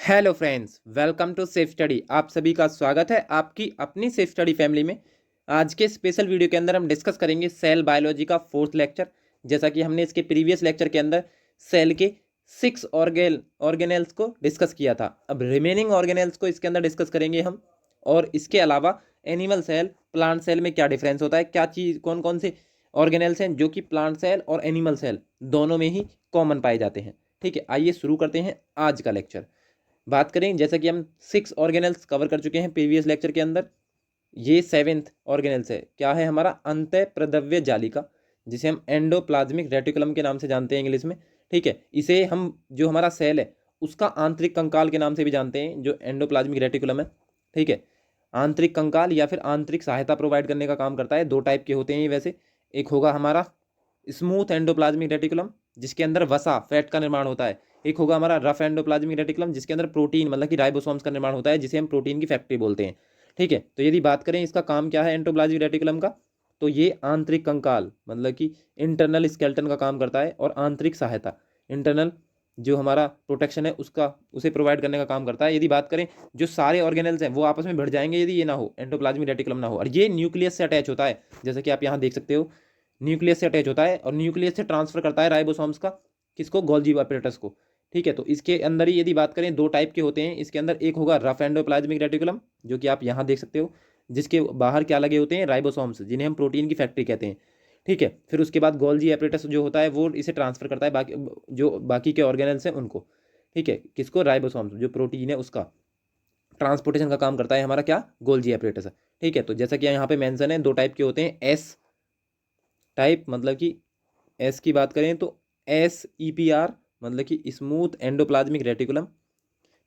Hello friends, welcome to safe study. आप सभी का स्वागत है आपकी अपनी सेफ स्टडी फैमिली में। आज के स्पेशल वीडियो के अंदर हम डिस्कस करेंगे सेल बायोलॉजी का फोर्थ लेक्चर। जैसा कि हमने इसके प्रीवियस लेक्चर के अंदर सेल के 6 ऑर्गेनेल्स को डिस्कस किया था। अब रिमेनिंग ऑर्गेनेल्स को इसके अंदर डिस्कस करेंगे हम। और इसके अलावा एनिमल सेल, प्लांट सेल में क्या डिफरेंस होता है, क्या चीज़, कौन कौन से ऑर्गेनेल्स हैं जो कि प्लांट सेल और एनिमल सेल दोनों में ही कॉमन पाए जाते हैं। ठीक है, आइए शुरू करते हैं आज का लेक्चर। बात करें, जैसा कि हम 6 ऑर्गेनल्स कवर कर चुके हैं प्रीवियस लेक्चर के अंदर। ये 7th ऑर्गेनल्स है, क्या है हमारा अंतःप्रद्रव्य जालिका, जिसे हम एंडोप्लाज्मिक रेटिकुलम के नाम से जानते हैं इंग्लिश में। ठीक है, इसे हम जो हमारा सेल है उसका आंतरिक कंकाल के नाम से भी जानते हैं, जो एंडोप्लाज्मिक रेटिकुलम है। ठीक है, आंतरिक कंकाल या फिर आंतरिक सहायता प्रोवाइड करने का काम करता है। दो टाइप के होते हैं ये वैसे। एक होगा हमारा स्मूथ एंडोप्लाज्मिक रेटिकुलम, जिसके अंदर वसा, फैट का निर्माण होता है। एक होगा हमारा रफ एंडोप्लाज्मिक रेटिकुलम, जिसके अंदर प्रोटीन मतलब कि राइबोसोम्स का निर्माण होता है, जिसे हम प्रोटीन की फैक्ट्री बोलते हैं। ठीक है, तो यदि बात करें इसका काम क्या है एंडोप्लाज्मिक रेटिकुलम का, तो ये आंतरिक कंकाल मतलब कि इंटरनल स्केलेटन का काम करता है, और आंतरिक सहायता, इंटरनल जो हमारा प्रोटेक्शन है उसका, उसे प्रोवाइड करने का काम करता है। यदि बात करें, जो सारे ऑर्गेनल्स हैं वो आपस में भिड़ जाएंगे यदि ये ना हो, एंडोप्लाज्मिक रेटिकुलम ना हो। और ये न्यूक्लियस से अटैच होता है, जैसे कि आप यहाँ देख सकते हो, न्यूक्लियस से अटैच होता है और न्यूक्लियस से ट्रांसफर करता है राइबोसोम्स का, किसको, गोल्गी अपरेटस को। ठीक है, तो इसके अंदर ही यदि बात करें, दो टाइप के होते हैं इसके अंदर। एक होगा रफ एंडोप्लाज्मिक रेटिकुलम, जो कि आप यहाँ देख सकते हो, जिसके बाहर क्या लगे होते हैं, राइबोसोम्स, जिन्हें हम प्रोटीन की फैक्ट्री कहते हैं। ठीक है, फिर उसके बाद गोल्गी एपरेटस जो होता है वो इसे ट्रांसफर करता है बाकी, जो बाकी के ऑर्गेनल्स हैं उनको। ठीक है, किसको, राइबोसोम्स, जो प्रोटीन है उसका ट्रांसपोर्टेशन का काम करता है हमारा क्या, गोल्गी एपरेटस है। ठीक है, तो जैसा कि यहाँ पे मेंशन है, दो टाइप के होते हैं। एस टाइप मतलब कि एस की बात करें तो SEPR मतलब कि स्मूथ एंडोप्लाज्मिक रेटिकुलम।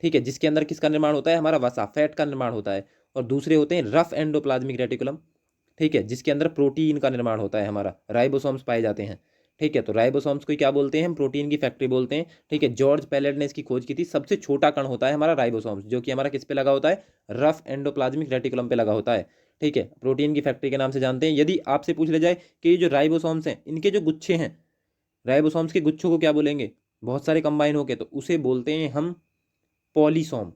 ठीक है, जिसके अंदर किसका निर्माण होता है, हमारा वसा, फैट का निर्माण होता है। और दूसरे होते हैं रफ एंडोप्लाज्मिक रेटिकुलम। ठीक है, जिसके अंदर प्रोटीन का निर्माण होता है, हमारा राइबोसोम्स पाए जाते हैं। ठीक है, तो राइबोसोम्स को क्या बोलते हैं हम, प्रोटीन की फैक्ट्री बोलते हैं। ठीक है, जॉर्ज पैलेट ने इसकी खोज की थी। सबसे छोटा कण होता है हमारा राइबोसोम्स, जो कि हमारा किस पे लगा होता है, रफ एंडोप्लाज्मिक रेटिकुलम पे लगा होता है। ठीक है, प्रोटीन की फैक्ट्री के नाम से जानते हैं। यदि आपसे पूछ लिया जाए कि ये जो राइबोसोम्स हैं, इनके जो गुच्छे हैं, राइबोसोम्स के गुच्छों को क्या बोलेंगे, बहुत सारे कंबाइन होके, तो उसे बोलते हैं हम पॉलीसोम।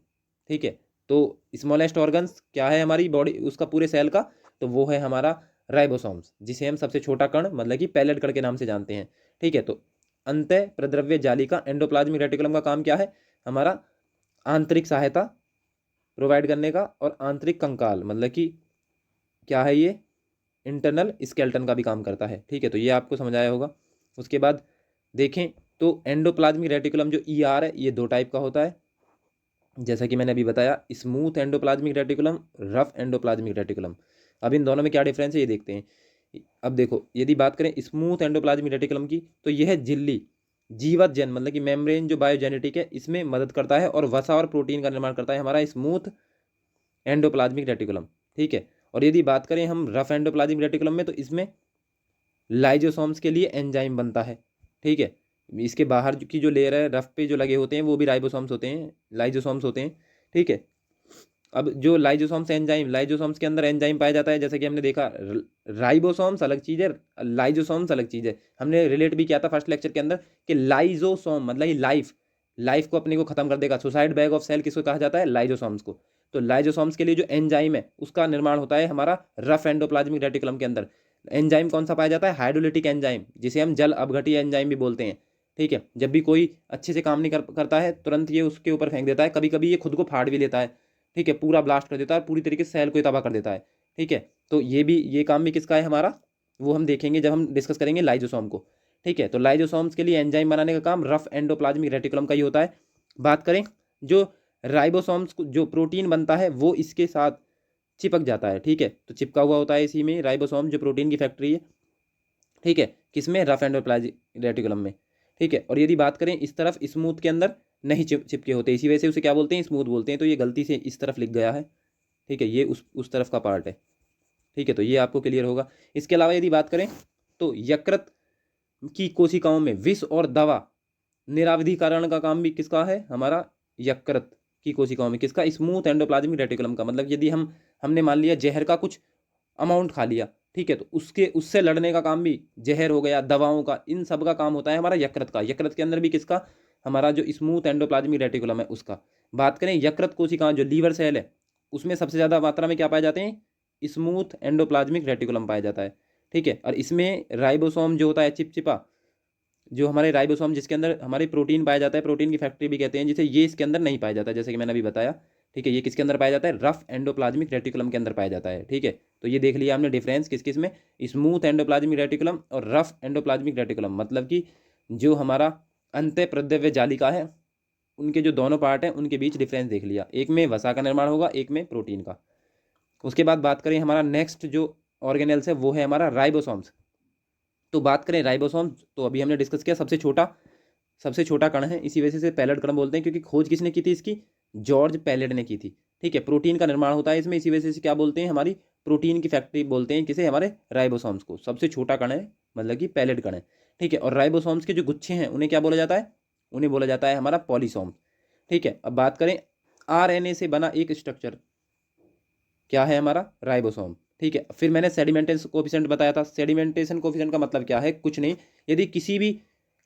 ठीक है, तो स्मॉलेस्ट ऑर्गन्स क्या है हमारी बॉडी, उसका पूरे सेल का, तो वो है हमारा राइबोसोम्स, जिसे हम सबसे छोटा कण मतलब कि पैलेट कण के नाम से जानते हैं। ठीक है, तो अंतः प्रद्रव्य जालिका एंडोप्लाज्मिक रेटिकुलम का काम क्या है, हमारा आंतरिक सहायता प्रोवाइड करने का, और आंतरिक कंकाल मतलब कि क्या है ये, इंटरनल स्केलेटन का भी काम करता है। ठीक है, तो ये आपको समझ आया होगा। उसके बाद देखें तो एंडोप्लाज्मिक रेटिकुलम जो ER है, ये दो टाइप का होता है, जैसा कि मैंने अभी बताया, smooth endoplasmic reticulum, rough endoplasmic reticulum. अब इन दोनों में क्या डिफरेंस है ये देखते हैं। अब देखो, यदि बात करें स्मूथ एंडोप्लाज्मिक रेटिकुलम की, तो यह झिल्ली, जीवत जन मतलब कि मेम्ब्रेन जो बायोजेनेटिक है, इसमें मदद करता है और वसा और प्रोटीन का निर्माण करता है हमारा स्मूथ एंडोप्लाज्मिक रेटिकुलम। ठीक है, और यदि बात करें हम रफ एंडोप्लाज्मिक रेटिकुलम में, तो इसमें लाइजोसोम्स के लिए एंजाइम बनता है। ठीक है, इसके बाहर की जो लेयर है, रफ पे जो लगे होते हैं, वो भी राइबोसोम्स होते हैं, लाइजोसोम्स होते हैं। ठीक है, अब जो लाइजोसोम्स एंजाइम, लाइजोसोम्स के अंदर एंजाइम पाया जाता है, जैसे कि हमने देखा, राइबोसोम्स अलग चीज़ है, लाइजोसोम्स अलग चीज़ है। हमने रिलेट भी किया था फर्स्ट लेक्चर के अंदर कि लाइजोसोम मतलब ये लाइफ, लाइफ को अपने को खत्म कर देगा। सुसाइड बैग ऑफ सेल किसको कहा जाता है, लाइजोसोम्स को। तो लाइजोसोम्स के लिए जो एंजाइम है उसका निर्माण होता है हमारा रफ एंडोप्लाज्मिक रेटिकुलम के अंदर। एंजाइम कौन सा पाया जाता है, हाइड्रोलिटिक एंजाइम, जिसे हम जल अपघटीय एंजाइम भी बोलते हैं। ठीक है, जब भी कोई अच्छे से काम नहीं करता है, तुरंत ये उसके ऊपर फेंक देता है। कभी कभी ये खुद को फाड़ भी लेता है। ठीक है, पूरा ब्लास्ट कर देता है, पूरी तरीके से सेल को ही तबाह कर देता है। ठीक है, तो ये काम भी किसका है हमारा, वो हम देखेंगे जब हम डिस्कस करेंगे लाइजोसोम को। ठीक है, तो लाइजोसोम्स के लिए एंजाइम बनाने का काम रफ एंडोप्लाज्मिक रेटिकुलम का ही होता है। बात करें, जो राइबोसोम्स जो प्रोटीन बनता है वो इसके साथ चिपक जाता है। ठीक है, तो चिपका हुआ होता है इसी में राइबोसोम, जो प्रोटीन की फैक्ट्री है। ठीक है, किसमें, रफ एंडोप्लाज्मिक रेटिकुलम में। ठीक है, और यदि बात करें इस तरफ स्मूथ के अंदर नहीं चिपके होते, इसी वजह से उसे क्या बोलते हैं, स्मूथ बोलते हैं। तो ये गलती से इस तरफ लिख गया है। ठीक है, ये उस तरफ का पार्ट है। ठीक है, तो ये आपको क्लियर होगा। इसके अलावा यदि बात करें, तो यकृत की कोशिकाओं में विष और दवा निरावधिकरण का काम भी किसका है, हमारा यकृत की कोशिकाओं में, किसका, स्मूथ एंडोप्लाज्मिक रेटिकुलम का। मतलब यदि हमने मान लिया जहर का कुछ अमाउंट खा लिया, ठीक है, तो उससे लड़ने का काम भी, जहर हो गया, दवाओं का, इन सब का काम होता है हमारा यकृत का। यकृत के अंदर भी किसका, हमारा जो स्मूथ एंडोप्लाज्मिक रेटिकुलम है उसका। बात करें यकृत कोशिकाएं जो लीवर सेल है उसमें सबसे ज़्यादा मात्रा में क्या पाए जाते हैं, स्मूथ एंडोप्लाज्मिक रेटिकुलम पाया जाता है। ठीक है, और इसमें राइबोसोम जो होता है चिपचिपा, जो हमारे राइबोसोम जिसके अंदर हमारे प्रोटीन पाया जाता है, प्रोटीन की फैक्ट्री भी कहते हैं जिसे, ये इसके अंदर नहीं पाया जाता है जैसे कि मैंने अभी बताया। ठीक है, ये किसके अंदर पाया जाता है, रफ एंडोप्लाज्मिक रेटिकुलम के अंदर पाया जाता है। ठीक है, तो ये देख लिया हमने डिफरेंस किस किस में, स्मूथ एंडोप्लाज्मिक रेटिकुलम और रफ एंडोप्लाज्मिक रेटिकुलम, मतलब कि जो हमारा अंत्य प्रद्रव्य जालिका है उनके जो दोनों पार्ट हैं उनके बीच डिफरेंस देख लिया, एक में वसा का निर्माण होगा, एक में प्रोटीन का। उसके बाद बात करें हमारा नेक्स्ट जो ऑर्गेनेल्स है वो है हमारा राइबोसोम्स। तो बात करें राइबोसोम्स, तो अभी हमने डिस्कस किया सबसे छोटा कण है, इसी वजह से पैलेट कण बोलते हैं, क्योंकि खोज किसने की थी इसकी, जॉर्ज पैलेट ने की थी। ठीक है, प्रोटीन का निर्माण होता है इसमें, इसी वजह से क्या बोलते हैं, हमारी प्रोटीन की फैक्ट्री बोलते हैं किसे, हमारे राइबोसोम्स को। सबसे छोटा कण है मतलब कि पैलेट कण है। ठीक है, और राइबोसोम्स के जो गुच्छे हैं उन्हें क्या बोला जाता है, उन्हें बोला जाता है हमारा पॉलीसोम। ठीक है, अब बात करें आरएनए से बना एक स्ट्रक्चर क्या है, हमारा राइबोसोम। ठीक है, फिर मैंने सेडिमेंटेशन कोफिशिएंट बताया था। सेडिमेंटेशन कोफिशिएंट का मतलब क्या है, कुछ नहीं, यदि किसी भी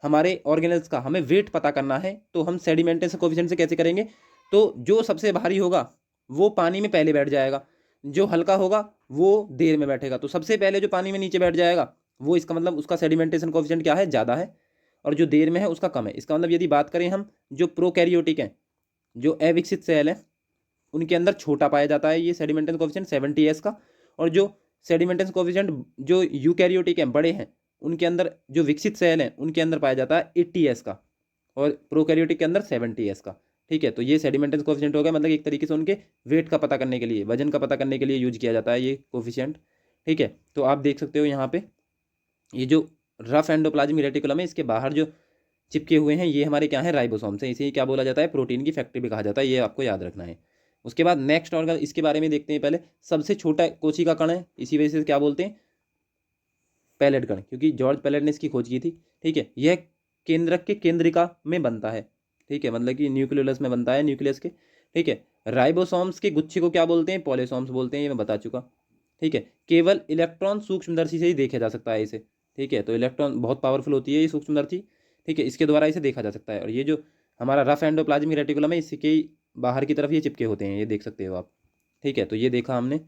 हमारे ऑर्गेनल्स का हमें वेट पता करना है तो हम सेडिमेंटेशन कोफिशिएंट से कैसे करेंगे, तो जो सबसे भारी होगा वो पानी में पहले बैठ जाएगा, जो हल्का होगा वो देर में बैठेगा। तो सबसे पहले जो पानी में नीचे बैठ जाएगा वो, इसका मतलब उसका सेडिमेंटेशन कोफिशिएंट क्या है, ज़्यादा है, और जो देर में है उसका कम है। इसका मतलब यदि बात करें हम जो प्रोकैरियोटिक हैं, जो अविकसित सेल हैं, उनके अंदर छोटा पाया जाता है ये सेडिमेंटेशन कोफिशिएंट 70s का, और जो सेडिमेंटेशन कोफिशिएंट जो यूकैरियोटिक हैं, बड़े हैं, उनके अंदर जो विकसित सेल हैं उनके अंदर पाया जाता है 80s का, और प्रोकैरियोटिक के अंदर 70s का। ठीक है, तो ये सेडिमेंटेशन कोफिशिएंट हो गया, मतलब एक तरीके से उनके वेट का पता करने के लिए, वजन का पता करने के लिए यूज किया जाता है ये कोफिशिएंट। ठीक है, तो आप देख सकते हो यहाँ पे ये जो रफ एंडोप्लाज्मिक रेटिकुलम है इसके बाहर जो चिपके हुए हैं ये हमारे क्या है, राइबोसोम्स हैं। इसे क्या बोला जाता है, प्रोटीन की फैक्ट्री भी कहा जाता है, ये आपको याद रखना है। उसके बाद नेक्स्ट ऑर्गन, इसके बारे में देखते हैं पहले। सबसे छोटा कोशिका कण है, इसी वजह से क्या बोलते हैं, पैलेट कण, क्योंकि जॉर्ज पैलेट ने इसकी खोज की थी। ठीक है, यह केंद्रक के केंद्रिका में बनता है। ठीक है, मतलब कि न्यूक्लियस में बनता है, न्यूक्लियस के। ठीक है, राइबोसोम्स के गुच्छे को क्या बोलते हैं, पॉलीसोम्स बोलते हैं, ये मैं बता चुका। ठीक है, केवल इलेक्ट्रॉन सूक्ष्मदर्शी से ही देखा जा सकता है इसे। ठीक है, तो इलेक्ट्रॉन बहुत पावरफुल होती है ये सूक्ष्मदर्शी। ठीक है, इसके द्वारा इसे देखा जा सकता है, और ये जो हमारा रफ एंडोप्लाज्मिक रेटिकुलम है इसके बाहर की तरफ ये चिपके होते हैं, ये देख सकते हो आप। ठीक है, तो ये देखा हमने।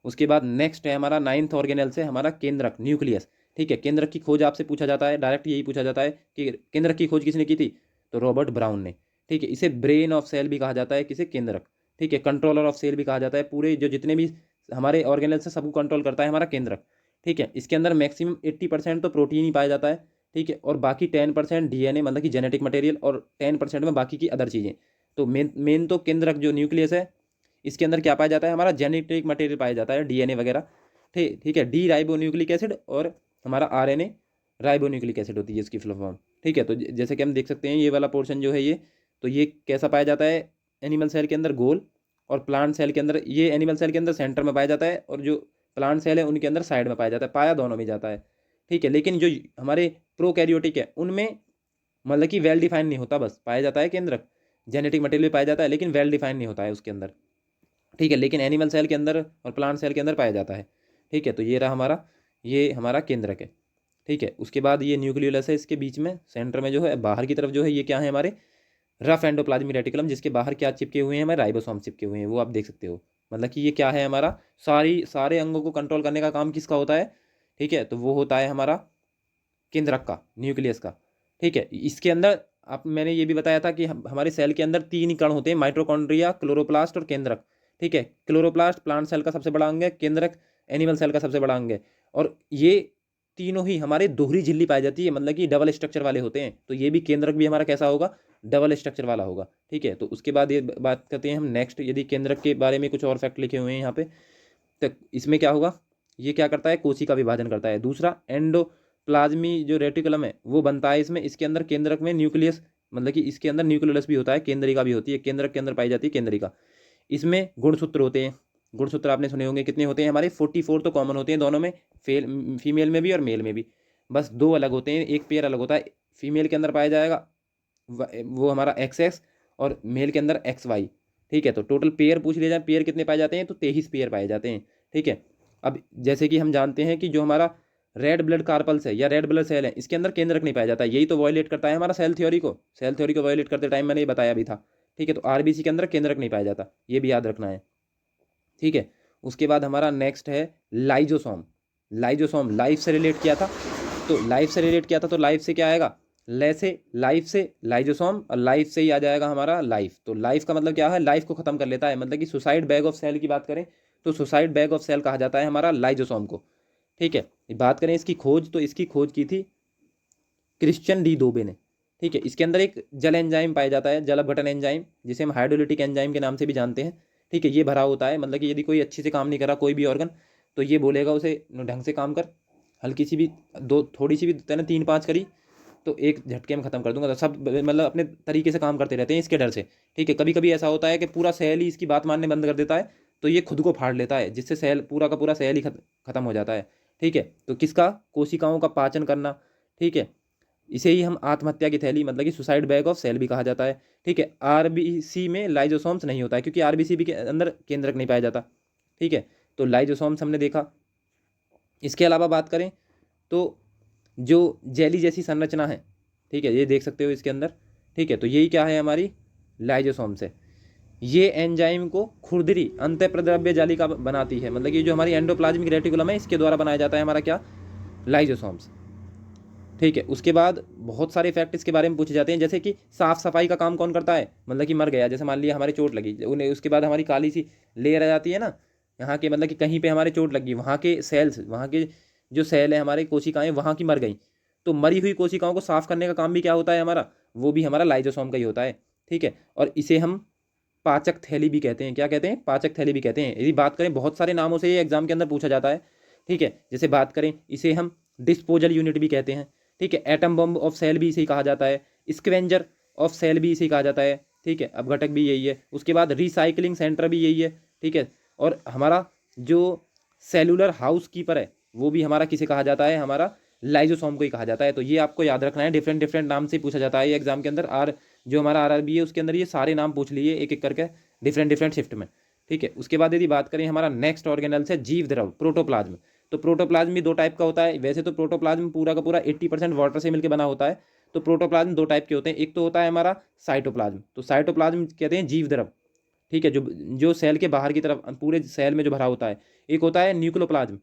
उसके बाद नेक्स्ट है हमारा 9th ऑर्गेनेल से हमारा केंद्रक, न्यूक्लियस। ठीक है, केंद्रक की खोज आपसे पूछा जाता है, डायरेक्ट यही पूछा जाता है कि केंद्रक की खोज किसने की थी, तो रॉबर्ट ब्राउन ने। ठीक है, इसे ब्रेन ऑफ सेल भी कहा जाता है, किसे, केंद्रक। ठीक है, कंट्रोलर ऑफ सेल भी कहा जाता है, पूरे जो जितने भी हमारे ऑर्गेनल्स हैं सबको कंट्रोल करता है हमारा केंद्रक। ठीक है, इसके अंदर मैक्सिमम 80% तो प्रोटीन ही पाया जाता है। ठीक है, और बाकी 10% डीएनए मतलब कि जेनेटिक मटेरियल, और 10% में बाकी की अदर चीज़ें। तो मेन मेन तो केंद्रक जो न्यूक्लियस है इसके अंदर क्या पाया जाता है, हमारा जेनेटिक मटेरियल पाया जाता है, डीएनए वगैरह। ठीक ठीक है, डी राइबोन्यूक्लिक एसिड, और हमारा आरएनए राइबोन्यूक्लिक एसिड होती है इसकी फुल फॉर्म। ठीक है, तो जैसे कि हम देख सकते हैं ये वाला पोर्शन जो है ये, तो ये कैसा पाया जाता है, एनिमल सेल के अंदर गोल, और प्लांट सेल के अंदर, ये एनिमल सेल के अंदर सेंटर में पाया जाता है, और जो प्लांट सेल है उनके अंदर साइड में पाया जाता है, पाया दोनों में जाता है। ठीक है, लेकिन जो हमारे प्रोकैरियोटिक है उनमें मतलब कि वेल डिफाइन नहीं होता, बस पाया जाता है केंद्रक, जेनेटिक मटेरियल पाया जाता है लेकिन वेल डिफाइन नहीं होता है उसके अंदर। ठीक है, लेकिन एनिमल सेल के अंदर और प्लांट सेल के अंदर पाया जाता है। ठीक है, तो ये रहा हमारा, ये हमारा केंद्रक है। ठीक है, उसके बाद ये न्यूक्लियस है, इसके बीच में सेंटर में जो है, बाहर की तरफ जो है ये क्या है, हमारे रफ एंडोप्लाज्मिक रेटिकुलम, जिसके बाहर क्या चिपके हुए हैं, हमारे राइबोसोम चिपके हुए हैं, वो आप देख सकते हो। मतलब कि ये क्या है, हमारा सारे अंगों को कंट्रोल करने का काम किसका होता है। ठीक है, तो वो होता है हमारा केंद्रक का, न्यूक्लियस का। ठीक है, इसके अंदर आप, मैंने ये भी बताया था कि हमारे सेल के अंदर 3 ही कण होते हैं, माइटोकॉन्ड्रिया, क्लोरोप्लास्ट और केंद्रक। ठीक है, क्लोरोप्लास्ट प्लांट सेल का सबसे बड़ा अंग है, केंद्रक एनिमल सेल का सबसे बड़ा अंग है, और ये तीनों ही हमारे दोहरी झिल्ली पाई जाती है, मतलब कि डबल स्ट्रक्चर वाले होते हैं। तो ये भी केंद्रक भी हमारा कैसा होगा, डबल स्ट्रक्चर वाला होगा। ठीक है, तो उसके बाद ये बात करते हैं हम नेक्स्ट, यदि केंद्रक के बारे में कुछ और फैक्ट लिखे हुए हैं यहाँ पे, तो इसमें क्या होगा, ये क्या करता है, कोशिका विभाजन करता है। दूसरा, एंडोप्लाज्मी जो रेटिकुलम है वो बनता है इसमें, इसके अंदर केंद्रक में न्यूक्लियस, मतलब कि इसके अंदर न्यूक्लियस भी होता है, केंद्रिका भी होती है, केंद्रक के अंदर पाई जाती है केंद्रिका। इसमें गुणसूत्र होते हैं, गुणसूत्र आपने सुने होंगे, कितने होते हैं हमारे, 44 तो कॉमन होते हैं दोनों में, फीमेल में भी और मेल में भी। बस 2 अलग होते हैं, एक पेयर अलग होता है, फीमेल के अंदर पाया जाएगा वो हमारा XX, और मेल के अंदर XY। ठीक है, तो टोटल पेयर पूछ लिया जाए, पेयर कितने पाए जाते हैं, तो 23 पेयर पाए जाते हैं। ठीक है, अब जैसे कि हम जानते हैं कि जो हमारा रेड ब्लड कार्पल्स है या रेड ब्लड सेल है, इसके अंदर केंद्रक नहीं पाया जाता। यही तो वायलेट करता है हमारा सेल थ्योरी को। सेल थ्योरी को वायलेट करते टाइम मैंने ये बताया भी था। ठीक है, तो आरबीसी के अंदर केंद्रक नहीं पाया जाता, ये भी याद रखना है। ठीक है, उसके बाद हमारा नेक्स्ट है लाइजोसोम। लाइजोसोम लाइफ से रिलेट किया था, तो लाइफ से रिलेट किया था, तो लाइफ से क्या आएगा, लाइफ से लाइजोसोम, और लाइफ से ही आ जाएगा हमारा लाइफ। तो लाइफ का मतलब क्या है, लाइफ को खत्म कर लेता है, मतलब कि सुसाइड बैग ऑफ सेल की बात करें तो सुसाइड बैग ऑफ सेल कहा जाता है हमारा लाइजोसोम को। ठीक है, बात करें इसकी खोज, तो इसकी खोज की थी क्रिश्चियन डी दोबे ने। ठीक है, इसके अंदर एक जल एंजाइम पाया जाता है, जल अपघटन एंजाइम, जिसे हम हाइड्रोलिटिक एंजाइम के नाम से भी जानते हैं। ठीक है, ये भरा होता है, मतलब कि यदि कोई अच्छे से काम नहीं करा कोई भी ऑर्गन, तो ये बोलेगा उसे ढंग से काम कर, हल्की सी भी थोड़ी सी भी तेने 3-5 करी तो एक झटके में खत्म कर दूंगा। तो सब मतलब अपने तरीके से काम करते रहते हैं इसके डर से। ठीक है, कभी कभी ऐसा होता है कि पूरा सेल ही इसकी बात मानने बंद कर देता है, तो ये खुद को फाड़ लेता है, जिससे सेल पूरा का पूरा सेल ही खत्म हो जाता है। ठीक है, तो किसका, कोशिकाओं का पाचन करना। ठीक है, इसे ही हम आत्महत्या की थैली, मतलब कि सुसाइड बैग ऑफ सेल भी कहा जाता है। ठीक है, आरबीसी में लाइजोसोम्स नहीं होता है, क्योंकि आरबीसी भी के अंदर केंद्रक नहीं पाया जाता। ठीक है, तो लाइजोसोम्स हमने देखा। इसके अलावा बात करें तो जो जेली जैसी संरचना है, ठीक है, ये देख सकते हो इसके अंदर। ठीक है, तो यही क्या है, हमारी लाइजोसोम्स है। ये एंजाइम को खुरदरी अंतःप्रद्रव्य जालिका बनाती है, मतलब कि जो हमारी एंडोप्लाज्मिक रेटिकुलम है इसके द्वारा बनाया जाता है हमारा क्या, लाइजोसोम्स। ठीक है, उसके बाद बहुत सारे फैक्ट इसके बारे में पूछे जाते हैं, जैसे कि साफ सफाई का काम कौन करता है, मतलब कि मर गया, जैसे मान लिया हमारी चोट लगी, उन्हें उसके बाद हमारी काली सी लेयर आ जाती है ना यहाँ के, मतलब कि कहीं पे हमारे चोट लगी, वहाँ के सेल्स, वहाँ के जो सेल है हमारे कोशिकाएं वहाँ की मर गई, तो मरी हुई कोशिकाओं को साफ करने का काम भी क्या होता है हमारा, वो भी हमारा लाइजोसोम का ही होता है। ठीक है, और इसे हम पाचक थैली भी कहते हैं। क्या कहते हैं, पाचक थैली भी कहते हैं। यदि बात करें बहुत सारे नामों से ये एग्जाम के अंदर पूछा जाता है। ठीक है, जैसे बात करें इसे हम डिस्पोजल यूनिट भी कहते हैं। ठीक है, एटम बम ऑफ सेल भी इसे ही कहा जाता है, स्क्वेंजर ऑफ सेल भी इसे ही कहा जाता है। ठीक है, अपघटक भी यही है, उसके बाद रिसाइकलिंग सेंटर भी यही है। ठीक है, और हमारा जो सेलुलर हाउस कीपर है वो भी हमारा किसे कहा जाता है, हमारा लाइजोसोम को ही कहा जाता है। तो ये आपको याद रखना है, डिफरेंट डिफरेंट नाम से पूछा जाता है ये एग्जाम के अंदर। जो हमारा आरआरबी है उसके अंदर ये सारे नाम पूछ लिए एक एक करके डिफरेंट डिफरेंट शिफ्ट में। ठीक है, उसके बाद यदि बात करें हमारा नेक्स्ट ऑर्गेनल्स है जीव द्रव, प्रोटोप्लाज्म। तो प्रोटोप्लाज्म भी दो टाइप का होता है। वैसे तो प्रोटोप्लाज्म पूरा का पूरा 80% वाटर से मिलकर बना होता है। तो प्रोटोप्लाज्म दो टाइप के होते हैं, एक तो होता है हमारा साइटोप्लाज्म, तो साइटोप्लाज्म कहते हैं जीव द्रव। ठीक है, जो जो सेल के बाहर की तरफ पूरे सेल में जो भरा होता है। एक होता है न्यूक्लियोप्लाज्म,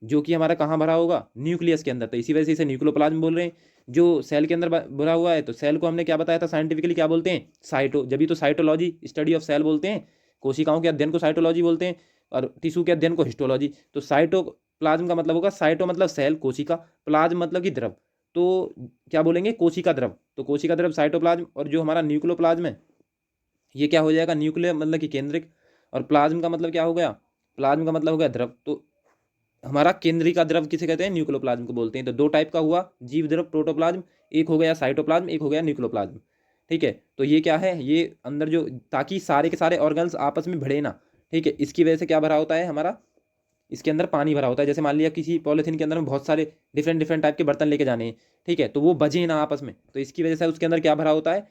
जो कि हमारा कहाँ भरा होगा, न्यूक्लियस के अंदर, तो इसी वजह से इसे न्यूक्लियोप्लाज्म बोल रहे हैं। जो सेल के अंदर भरा हुआ है, तो सेल को हमने क्या बताया था साइंटिफिकली, क्या बोलते हैं, साइटो, जब भी तो साइटोलॉजी, स्टडी ऑफ सेल बोलते हैं। कोशिकाओं के अध्ययन को साइटोलॉजी बोलते हैं, और टिश्यू के अध्ययन को हिस्टोलॉजी। तो साइटोप्लाज्म का मतलब होगा, साइटो मतलब सेल, कोशिका, प्लाज्म मतलब कि द्रव, तो क्या बोलेंगे, कोशिका द्रव। तो कोशिका द्रव साइटोप्लाज्म, और जो हमारा न्यूक्लियोप्लाज्म है ये क्या हो जाएगा, न्यूक्लियर मतलब कि केंद्रिक, और प्लाज्म का मतलब क्या हो गया, प्लाज्म का मतलब हो गया द्रव। तो हमारा केंद्रिका द्रव किसे कहते हैं, न्यूक्लियोप्लाज्म को बोलते हैं। तो दो टाइप का हुआ जीव द्रव, प्रोटोप्लाज्म, एक हो गया साइटोप्लाज्म, एक हो गया न्यूक्लियोप्लाज्म। ठीक है, तो ये क्या है, ये अंदर जो, ताकि सारे के सारे ऑर्गन्स आपस में भिड़े ना। ठीक है, इसकी वजह से क्या भरा होता है हमारा, इसके अंदर पानी भरा होता है। जैसे मान लिया किसी पॉलिथीन के अंदर में बहुत सारे डिफरेंट डिफरेंट टाइप के बर्तन लेके जाने हैं, ठीक है, तो वो बजे ना आपस में, तो इसकी वजह से उसके अंदर क्या भरा होता है,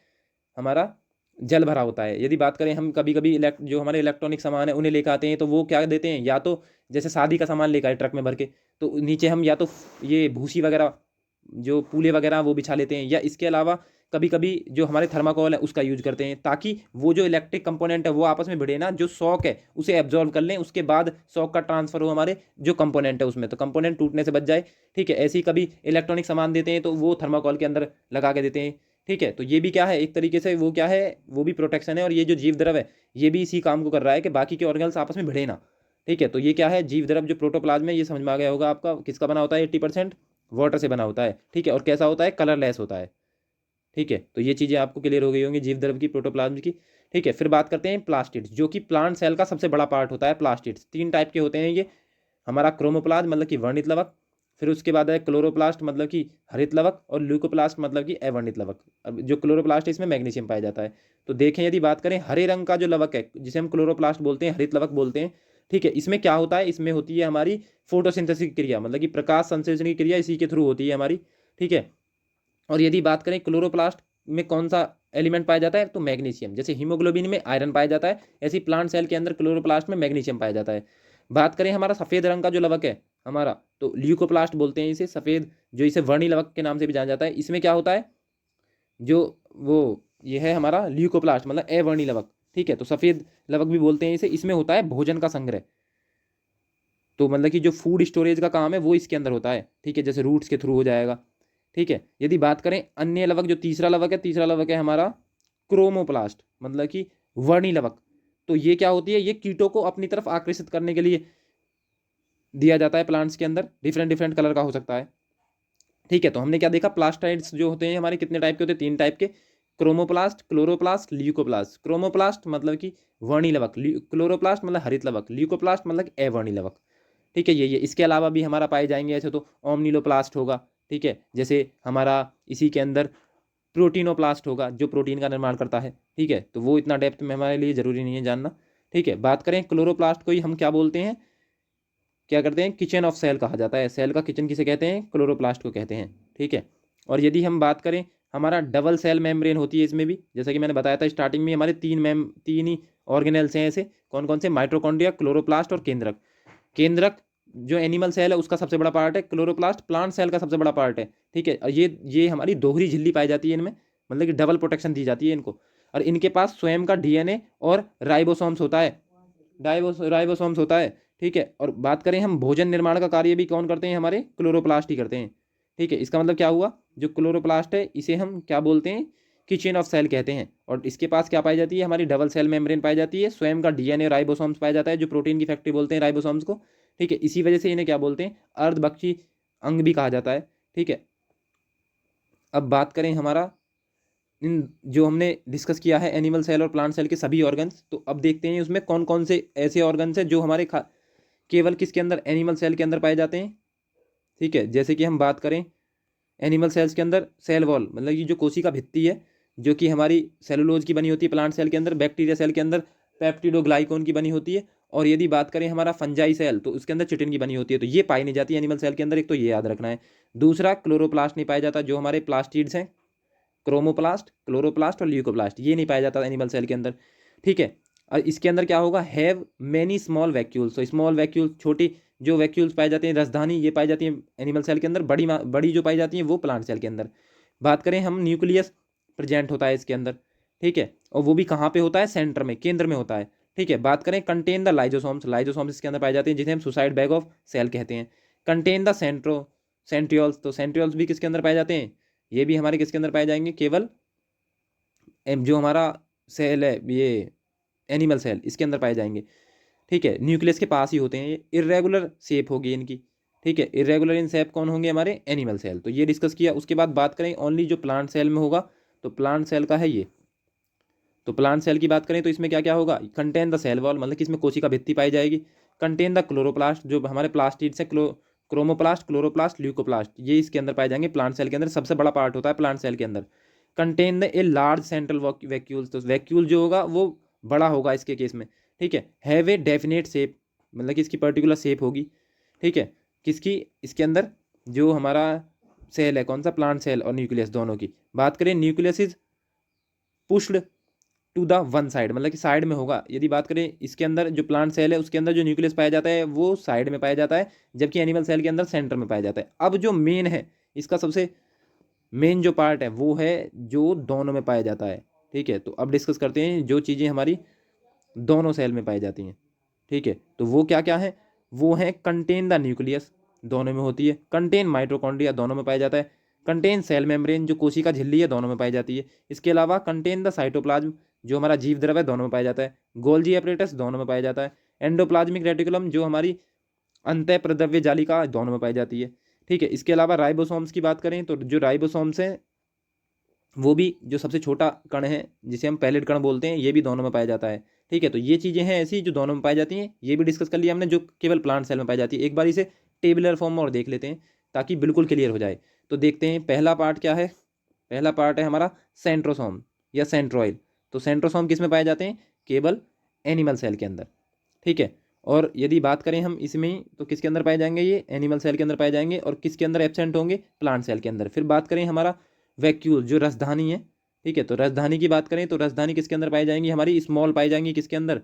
हमारा जल भरा होता है। यदि बात करें हम कभी कभी जो हमारे इलेक्ट्रॉनिक सामान है उन्हें लेकर आते हैं, तो वो क्या देते हैं, या तो जैसे शादी का सामान लेकर आए ट्रक में भर के, तो नीचे हम या तो ये भूसी वगैरह, जो पूले वगैरह वो बिछा लेते हैं, या इसके अलावा कभी कभी जो हमारे थर्माकोल है उसका यूज करते हैं, ताकि वो जो इलेक्ट्रिक कंपोनेंट है वो आपस में भिड़े ना, जो शॉक है उसे एब्जॉर्व कर लें, उसके बाद शॉक का ट्रांसफर हो हमारे जो कंपोनेंट है उसमें, तो कंपोनेंट टूटने से बच जाए। ठीक है, ऐसे ही कभी इलेक्ट्रॉनिक सामान देते हैं तो वो थर्माकोल के अंदर लगा के देते हैं। ठीक है, तो ये भी क्या है, एक तरीके से वो क्या है, वो भी प्रोटेक्शन है। और ये जो जीव द्रव है ये भी इसी काम को कर रहा है कि बाकी के ऑर्गन्स आपस में भिड़े ना। ठीक है, तो ये क्या है, जीव द्रव जो प्रोटोप्लाज्म है, ये समझ में आ गया होगा आपका, किसका बना होता है, 80% वाटर से बना होता है। ठीक है, और कैसा होता है, कलरलेस होता है। ठीक है, तो ये चीज़ें आपको क्लियर हो गई होंगी जीव द्रव की, प्रोटोप्लाज्म की। ठीक है, फिर बात करते हैं प्लास्टिड्स, जो कि प्लांट सेल का सबसे बड़ा पार्ट होता है। प्लास्टिड्स 3 टाइप के होते हैं ये, हमारा क्रोमोप्लास्ट मतलब कि वर्णित लवक, फिर उसके बाद है क्लोरोप्लास्ट मतलब कि हरित लवक, और ल्यूकोप्लास्ट मतलब कि अवर्णित लवक। अब जो क्लोरोप्लास्ट है इसमें मैग्नीशियम पाया जाता है। तो देखें, यदि बात करें हरे रंग का जो लवक है जिसे हम क्लोरोप्लास्ट बोलते हैं, हरित लवक बोलते हैं। ठीक है, इसमें क्या होता है, इसमें होती है हमारी फोटोसिंथेसिस की क्रिया, मतलब कि प्रकाश संश्लेषण की क्रिया इसी के थ्रू होती है हमारी। ठीक है, और यदि बात करें क्लोरोप्लास्ट में कौन सा एलिमेंट पाया जाता है, तो मैग्नीशियम। जैसे हीमोग्लोबिन में आयरन पाया जाता है, ऐसी प्लांट सेल के अंदर क्लोरोप्लास्ट में मैग्नीशियम पाया जाता है। बात करें हमारा सफ़ेद रंग का जो लवक है, हमारा, तो ल्यूकोप्लास्ट बोलते हैं इसे, सफ़ेद जो इसे वर्णिलवक के नाम से भी जाना जाता है। इसमें क्या होता है, जो वो ये है हमारा ल्यूकोप्लास्ट मतलब अवर्णिलवक, ठीक है, तो सफ़ेद लवक भी बोलते हैं इसे। इसमें होता है भोजन का संग्रह, तो मतलब कि जो फूड स्टोरेज का काम है वो इसके अंदर होता है, ठीक है, जैसे रूट्स के थ्रू हो जाएगा, ठीक है। यदि बात करें अन्य लवक, जो तीसरा लवक है, तीसरा लवक है हमारा क्रोमोप्लास्ट मतलब कि वर्णिलवक। तो ये क्या होती है, ये कीटों को अपनी तरफ आकर्षित करने के लिए दिया जाता है प्लांट्स के अंदर, डिफरेंट डिफरेंट कलर का हो सकता है, ठीक है। तो हमने क्या देखा, प्लास्टाइड्स जो होते हैं हमारे कितने टाइप के होते हैं, 3 टाइप के, क्रोमोप्लास्ट, क्लोरोप्लास्ट, ल्यूकोप्लास्ट। क्रोमोप्लास्ट मतलब कि वर्णिलवक, क्लोरोप्लास्ट मतलब हरित लवक, ल्यूकोप्लास्ट मतलब अवर्णिलवक, ठीक है। ये इसके अलावा भी हमारा पाए जाएंगे ऐसे तो ओमनिलोप्लास्ट होगा, ठीक है, जैसे हमारा इसी के अंदर प्रोटीनोप्लास्ट होगा जो प्रोटीन का निर्माण करता है, ठीक है। तो वो इतना डेप्थ में हमारे लिए जरूरी नहीं है जानना, ठीक है। बात करें क्लोरोप्लास्ट को ही हम क्या बोलते हैं, क्या करते हैं, किचन ऑफ सेल कहा जाता है, सेल का किचन किसे कहते हैं, क्लोरोप्लास्ट को कहते हैं, ठीक है। और यदि हम बात करें, हमारा डबल सेल मेम्ब्रेन होती है इसमें भी, जैसा कि मैंने बताया था स्टार्टिंग में, हमारे तीन ही ऑर्गेनेल्स हैं ऐसे, कौन कौन से, माइटोकॉन्ड्रिया, क्लोरोप्लास्ट और केंद्रक। केंद्रक जो एनिमल सेल है उसका सबसे बड़ा पार्ट है, क्लोरोप्लास्ट प्लांट सेल का सबसे बड़ा पार्ट है, ठीक है। और ये हमारी दोहरी झिल्ली पाई जाती है इनमें, मतलब कि डबल प्रोटेक्शन दी जाती है इनको। और इनके पास स्वयं का डीएनए और राइबोसोम्स होता है, राइबोसोम्स होता है, ठीक है। और बात करें हम, भोजन निर्माण का कार्य भी कौन करते हैं, हमारे क्लोरोप्लास्ट ही करते हैं, ठीक है। इसका मतलब क्या हुआ, जो क्लोरोप्लास्ट है इसे हम क्या बोलते हैं, किचन ऑफ सेल कहते हैं। और इसके पास क्या पाई जाती है, हमारी डबल सेल मेम्ब्रेन पाई जाती है, स्वयं का डीएनए राइबोसोम्स पाया जाता है, जो प्रोटीन की फैक्ट्री बोलते हैं राइबोसोम्स को, ठीक है। इसी वजह से इन्हें क्या बोलते हैं, अर्धभक्षी अंग भी कहा जाता है, ठीक है। अब बात करें हमारा, इन जो हमने डिस्कस किया है एनिमल सेल और प्लांट सेल के सभी ऑर्गन्स, तो अब देखते हैं उसमें कौन कौन से ऐसे ऑर्गन्स हैं जो हमारे केवल किसके अंदर, एनिमल सेल के अंदर पाए जाते हैं, ठीक है। जैसे कि हम बात करें एनिमल सेल्स के अंदर, सेल वॉल मतलब कि जो कोशिका भित्ति है, जो कि हमारी सेलुलोज की बनी होती है प्लांट सेल के अंदर, बैक्टीरिया सेल के अंदर पेप्टिडोग्लाइकोन की बनी होती है। और यदि बात करें हमारा फंजाई सेल, तो उसके अंदर चिटिन की बनी होती है, तो ये पाई नहीं जाती एनिमल सेल के अंदर, एक तो ये याद रखना है। दूसरा, क्लोरोप्लास्ट नहीं पाया जाता, जो हमारे प्लास्टिड्स हैं, क्रोमोप्लास्ट, क्लोरोप्लास्ट और ल्यूकोप्लास्ट, ये नहीं पाया जाता एनिमल सेल के अंदर, ठीक है। और इसके अंदर क्या होगा, हैव मेनी स्मॉल वैक्यूल्स, तो स्मॉल वैक्यूल्स, छोटी जो वैक्यूल्स पाई जाती हैं, रसधानी, ये पाई जाती हैं एनिमल सेल के अंदर, बड़ी जो पाई जाती हैं वो प्लांट सेल के अंदर। बात करें हम, न्यूक्लियस प्रेजेंट होता है इसके अंदर, ठीक है, और वो भी कहाँ पे होता है, सेंटर में, केंद्र में होता है, ठीक है। बात करें कंटेन द लाइजोसोम्स, लाइजोसोम्स इसके अंदर पाए जाते हैं, जिसे हम सुसाइड बैग ऑफ सेल कहते हैं। कंटेन द सेंट्रियोल्स, तो सेंट्रियोल्स भी किसके अंदर पाए जाते हैं, ये भी हमारे किसके अंदर पाए जाएंगे, केवल जो हमारा सेल है ये एनिमल सेल, इसके अंदर पाए जाएंगे, ठीक है। न्यूक्लियस के पास ही होते हैं ये, इरेगुलर शेप होगी इनकी, ठीक है। इरेगुलर इन शेप कौन होंगे, हमारे एनिमल सेल, तो ये डिस्कस किया। उसके बाद बात करें ओनली जो प्लांट सेल में होगा, तो प्लांट सेल का है ये, तो प्लांट सेल की बात करें तो इसमें क्या क्या होगा, कंटेन द सेल वॉल मतलब कि इसमें कोशिका भित्ति पाई जाएगी। कंटेन द क्लोरोप्लास्ट, जो हमारे प्लास्टिड्स है, क्रोमोप्लास्ट, क्लोरोप्लास्ट, ल्यूकोप्लास्ट, ये इसके अंदर पाए जाएंगे प्लांट सेल के अंदर, सबसे बड़ा पार्ट होता है प्लांट सेल के अंदर। Contain the a large central vacuoles, तो वैक्यूल जो होगा वो बड़ा होगा इसके केस में, ठीक है। हैव ए डेफिनेट शेप, मतलब कि इसकी पर्टिकुलर शेप होगी, ठीक है, किसकी, इसके अंदर जो हमारा सेल है, कौन सा, प्लांट सेल और न्यूक्लियस दोनों की। बात करें, nucleus is pushed to the one side, मतलब कि साइड में होगा। यदि बात करें इसके अंदर जो प्लांट सेल है उसके अंदर जो न्यूक्लियस पाया जाता है वो साइड में पाया जाता है, जबकि एनिमल सेल के अंदर सेंटर में पाया जाता है। अब जो मेन है, इसका सबसे मेन जो पार्ट है वो है जो दोनों में पाया जाता है, ठीक है। तो अब डिस्कस करते हैं जो चीज़ें हमारी दोनों सेल में पाई जाती हैं, ठीक है। तो वो क्या क्या है, वो है कंटेन द न्यूक्लियस, दोनों में होती है। कंटेन माइटोकॉन्ड्रिया, दोनों में पाया जाता है। कंटेन सेल मेम्ब्रेन, जो कोशिका झिल्ली है, दोनों में पाई जाती है। इसके अलावा कंटेन द साइटोप्लाज्म, जो हमारा जीव द्रव है, दोनों में पाया जाता है। गोल्जी एपरेटस, दोनों में पाया जाता है। एंडोप्लाज्मिक रेटिकुलम, जो हमारी अंतः प्रद्रव्य जालिका, दोनों में पाई जाती है, ठीक है। इसके अलावा राइबोसोम्स की बात करें तो जो राइबोसोम्स हैं वो भी जो सबसे छोटा कण है जिसे हम पैलेट कण बोलते हैं, ये भी दोनों में पाया जाता है, ठीक है। तो ये चीज़ें हैं ऐसी जो दोनों में पाई जाती हैं, ये भी डिस्कस कर लिया हमने, जो केवल प्लांट सेल में पाई जाती है। एक बार इसे टेबुलर फॉर्म में और देख लेते हैं ताकि बिल्कुल क्लियर हो जाए। तो देखते हैं पहला पार्ट क्या है, पहला पार्ट है हमारा सेंट्रोसोम या सेंट्रोइल। तो सेंट्रोसोम किस में पाए जाते हैं, केवल एनिमल सेल के अंदर, ठीक है। और यदि बात करें हम इसमें तो किसके अंदर पाए जाएंगे, ये एनिमल सेल के अंदर पाए जाएंगे। और किसके अंदर एब्सेंट होंगे, प्लांट सेल के अंदर। फिर बात करें हमारा वैक्यूल, जो रसधानी है, ठीक है। तो रसधानी की बात करें तो रसधानी किसके अंदर पाई जाएंगी, हमारी स्मॉल पाई जाएंगी किसके अंदर,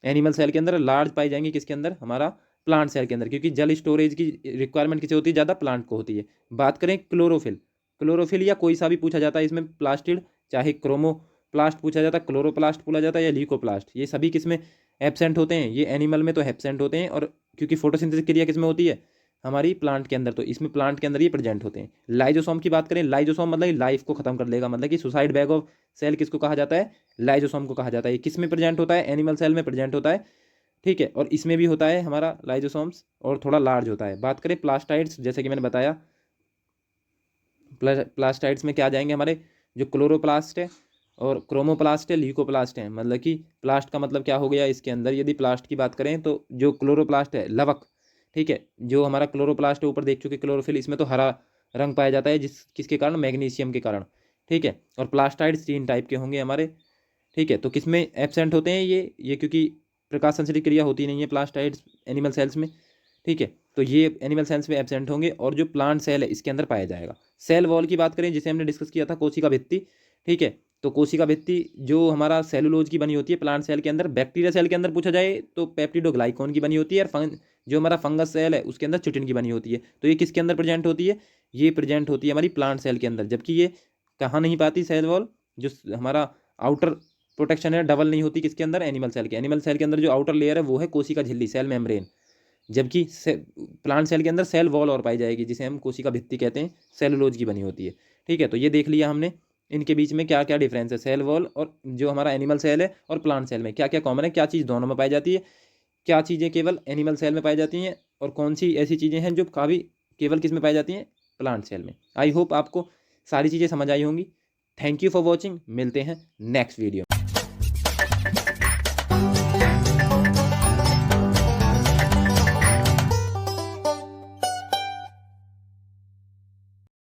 एनिमल सेल के अंदर। लार्ज पाई जाएंगी किसके अंदर, हमारा प्लांट सेल के अंदर, क्योंकि जल स्टोरेज की रिक्वायरमेंट किसे होती है, ज़्यादा प्लांट को होती है। बात करें क्लोरोफिल, क्लोरोफिल या कोई सा भी पूछा जाता है इसमें प्लास्टिड, चाहे क्रोमोप्लास्ट पूछा जाता है, क्लोरोप्लास्ट बोला जाता है या ल्यूकोप्लास्ट, ये सभी किसमें एब्सेंट होते हैं, ये एनिमल में तो एब्सेंट होते हैं, और क्योंकि फोटोसिंथेसिस क्रिया किसमें होती है, हमारी प्लांट के अंदर, तो इसमें प्लांट के अंदर ये प्रेजेंट होते हैं। लाइजोसोम की बात करें, लाइजोसोम मतलब लाइफ को खत्म कर देगा, मतलब कि सुसाइड बैग ऑफ सेल किसको कहा जाता है, लाइजोसोम को कहा जाता है। किस में प्रेजेंट होता है, एनिमल सेल में प्रेजेंट होता है, ठीक है, और इसमें भी होता है हमारा लाइजोसोम्स, और थोड़ा लार्ज होता है। बात करें प्लास्टाइड्स, जैसे कि मैंने बताया, प्लास्टाइड्स में क्या आ जाएंगे हमारे, जो क्लोरोप्लास्ट है और क्रोमोप्लास्ट है, ल्यूकोप्लास्ट है। मतलब कि प्लास्ट का मतलब क्या हो गया, इसके अंदर यदि प्लास्ट की बात करें तो जो क्लोरोप्लास्ट है लवक, ठीक है, जो हमारा क्लोरोप्लास्ट है ऊपर देख चुके क्लोरोफिल, इसमें तो हरा रंग पाया जाता है, किसके कारण, मैग्नीशियम के कारण, ठीक है। और प्लास्टाइड्स 3 टाइप के होंगे हमारे, ठीक है। तो किसमें एब्सेंट होते हैं ये क्योंकि प्रकाश संश्लेषण क्रिया होती नहीं है प्लास्टाइड्स एनिमल सेल्स में, ठीक है, तो ये एनिमल सेल्स में एब्सेंट होंगे। और जो प्लांट सेल है इसके अंदर पाया जाएगा। सेल वॉल की बात करें, जिसे हमने डिस्कस किया था, कोशिका भित्ति, ठीक है, तो कोशिका भित्ति जो हमारा सेलुलोज की बनी होती है प्लांट सेल के अंदर, बैक्टीरिया सेल के अंदर पूछा जाए तो पेप्टिडोग्लाइकॉन की बनी होती है, और जो हमारा फंगस सेल है उसके अंदर चिटिन की बनी होती है। तो ये किसके अंदर प्रेजेंट होती है, ये प्रेजेंट होती है हमारी प्लांट सेल के अंदर। जबकि ये कहाँ नहीं पाती, सेल वॉल जो हमारा आउटर प्रोटेक्शन है डबल नहीं होती किसके अंदर, एनिमल सेल के। एनिमल सेल के अंदर जो आउटर लेयर है वो है कोशिका झिल्ली, सेल मेम्ब्रेन, जबकि प्लांट सेल के अंदर सेल वॉल और पाई जाएगी, जिसे हम कोशिका भित्ति कहते हैं, सेलुलोज की बनी होती है, ठीक है। तो ये देख लिया हमने इनके बीच में क्या क्या डिफरेंस है, सेल वॉल और जो हमारा एनिमल सेल है, और प्लांट सेल में क्या क्या कॉमन है, क्या चीज़ दोनों में पाई जाती है, क्या चीज़ें केवल एनिमल सेल में पाई जाती हैं, और कौन सी ऐसी चीज़ें हैं जो काफ़ी केवल किस में पाई जाती हैं, प्लांट सेल में। आई होप आपको सारी चीज़ें समझ आई होंगी। थैंक यू फॉर वॉचिंग, मिलते हैं नेक्स्ट वीडियो।